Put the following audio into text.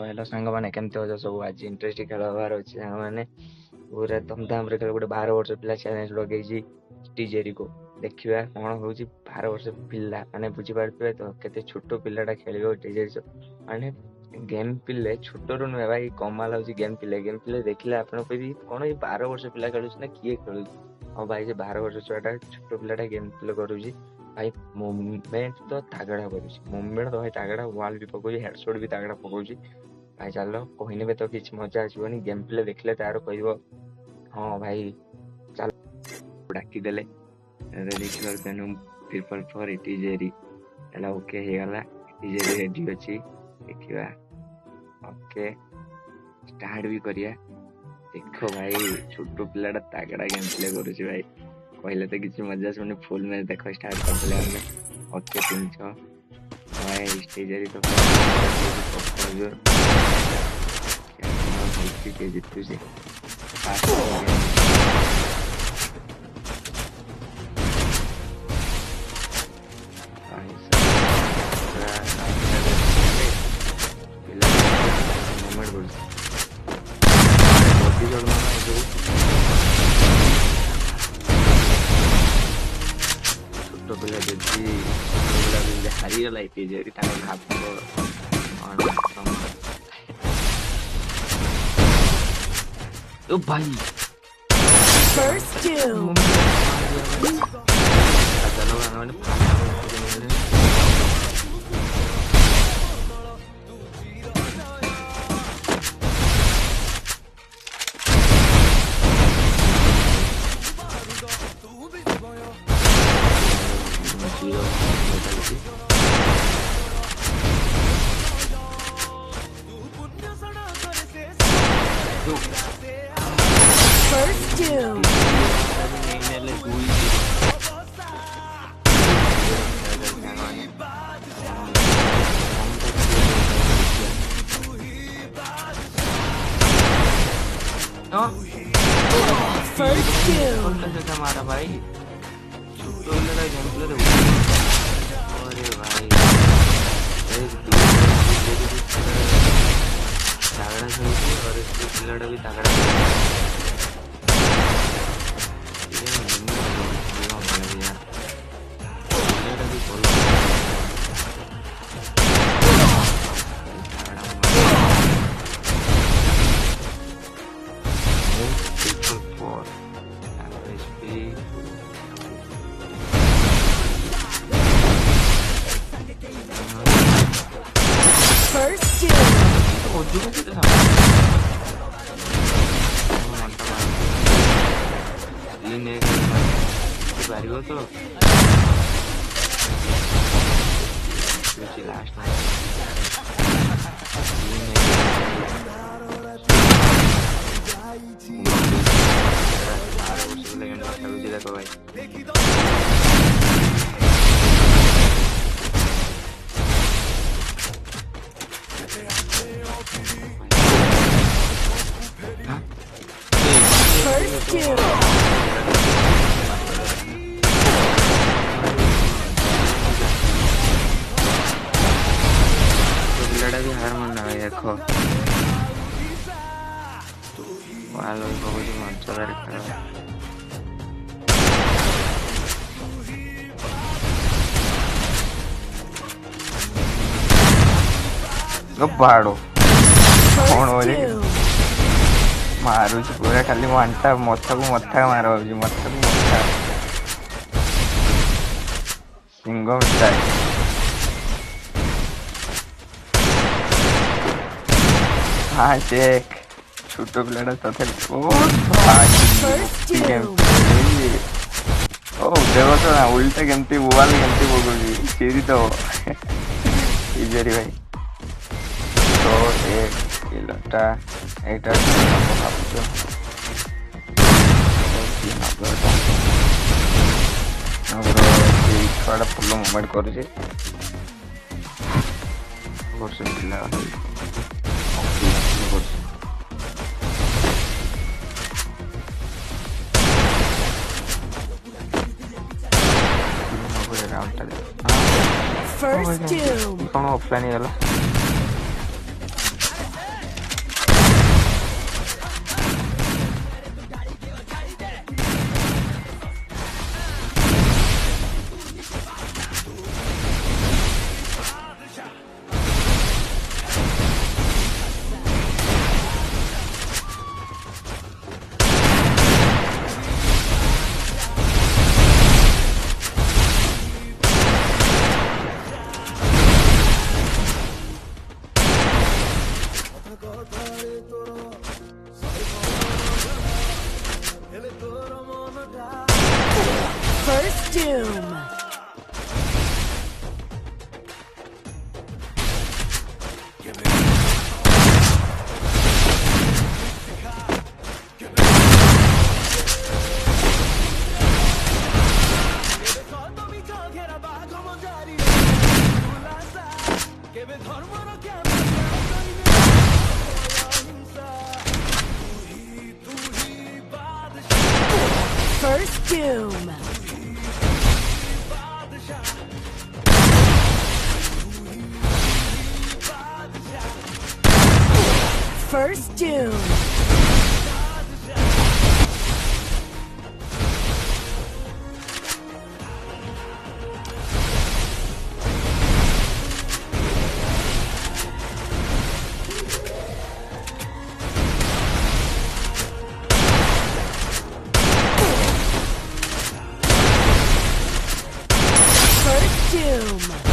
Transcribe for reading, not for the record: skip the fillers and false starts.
Hello सांग मैंने केमती हो सब आज इंटरेस्टिंग खेल हबार अच्छे सांग मैंने पूरा धूमधाम रे गोटे 12 वर्ष पिला चैलेंज लगे टीजेरी को देखा कौन हूँ 12 वर्ष पिला माने बुझीपारे तो केते छोट पिलाटा खेल टीजेरी माने गेम पिले छोट रू नुहे भाई कमाल हूँ गेम पिले देखिले आप कौन ये 12 वर्ष पिला खेलु ना किए खेलु हाँ भाई से 12 वर्ष छुआटा छोट पिलाटा गेम प्ले करुँगी भाई मुवमेंट तो तागड़ा करुँच मुवमेंट तो भाई तागड़ा वाल भी पकाउछि हेडशॉट भी तागड़ा पकाउछि भाई चल कहने तो किसी मजा आसबनी गेम प्ले देखले तार कह हाँ भाई चल डाकिदेले देखिए ट्रिपल फोर इटीजेरी ओके हो गला इटीजेरी रेडी अच्छी देखा ओके स्टार्ट भी करिया देखो भाई छोटो पिलाटा तागड़ा गेम प्ले करुँच भाई कहले तो किसी मजा आसबनी फुल मैच देखो स्टार्ट करदे हमें ओके 300 भाई स्टेजरी तो जीतु से छोट पिला जदि हारीगला इटीजेरी भाव ओ भाई First kill. First kill. First kill. हमारा भाई तो लड़ा गेम प्ले अरे भाई तागड़ा खेलती और इसके पिलाड़ा भी तागड़ा First kill. तो लास्ट देखो भाई First kill. पिलाटा भी हार मन भाई देखो वाल बहुत मजादार खेल गब्बाड़ो कौन हो मारू पूरा खाली मथा मथा को मथा मार मथा को मथा सिंगम स्टाइल हाँ चेक छोट पिलाटा तथे देखो तो ना उल्टा केमती वाल केमती पकड़ी सीधी तो इजरी भाई तो एक किलोटा एटा भावुँ छुआटा फुल मुवमेंट करुचे पिला First kill. कौन ऑफलाइन गला First Doom. First Doom. First Doom.